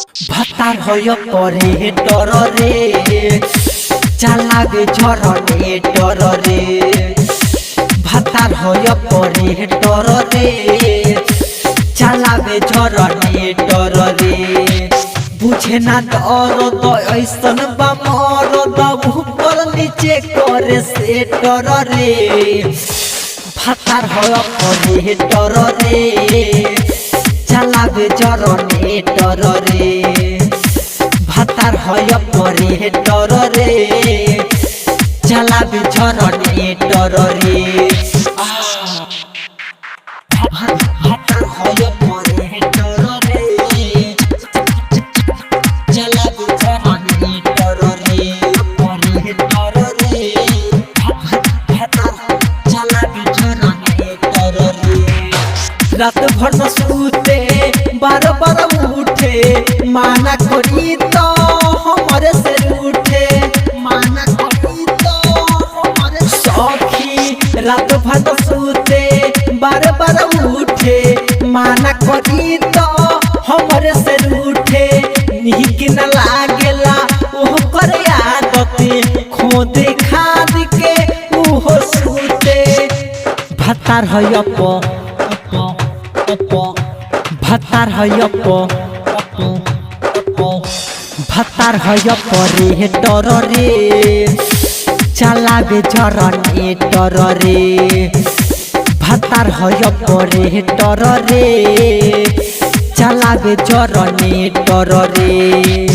भातार होय परे डर रे चालाबे झरने डर रे भातार होय परे डर रे चालाबे झरने डर रे बुझे ना दर्द ऐसन बा मरद ऊपर नीचे करे से डर रे भातार होय परे डर रे चालाबे झरने डर रे भातार होय परे डर रे चालाबे झरने डर रे भातार होय परे डर रे चालाबे झरने डर रे परे डर रे भातार चालाबे झरने डर रे रात भर न सूते बार बार उठे माना करी तो हमारे से उठे माना करी तो हमारे सखी रात भर न सूते बार बार उठे माना करी तो हमारे से उठे नीक न लागेला ओह कर आदत खोदे खाद के ओह सूते भातार होय भातार होय भातार होय परे डर रे चालाबे झरने डर रे भातार होय परे डर रे चालाबे झरने डर रे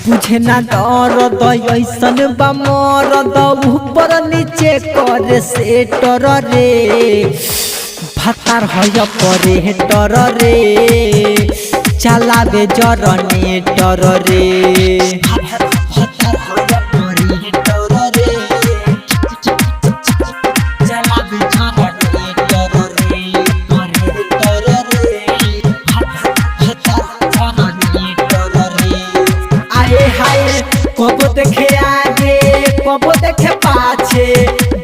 बुझे ना दर्द ऐसन बा मरद ऊपर नीचे करे से डर रे भातार होय परे डर रे चालाबे झरने डर रे भातार होय परे डर रे चालाबे झरने डर रे परे डर रे भातार झरने डर रे आए हाय कब देखे आगे कब देखे पाछे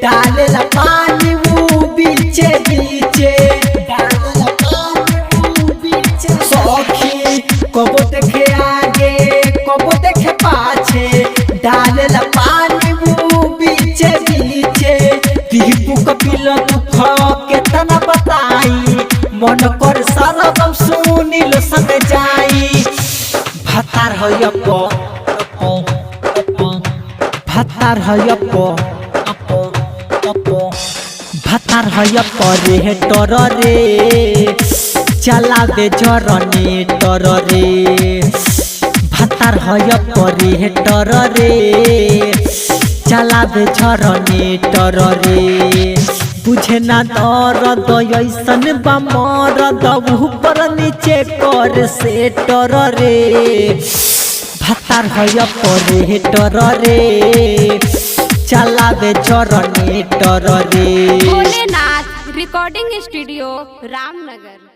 डालेला पानी वो बीचे बीचे डालेला पानी वो बीचे सखी कब देखे आगे कब देखे पाछे डालेला पानी वो बीचे बीचे दीपू कपिल दुख केतना बताई मन कर सरगम सुनील संग जाई भातार होय भातार होय भातार होय परे डर रे चालाबे झरने डर रे भातार होय परे डर रे चालाबे झरने डर रे बुझे ना दर्द ऐसन बा मरद ऊपर नीचे कर से डर रे भातार होय परे डर रे चालाबे झरने डर रे भोलेनाथ रिकॉर्डिंग स्टूडियो रामनगर।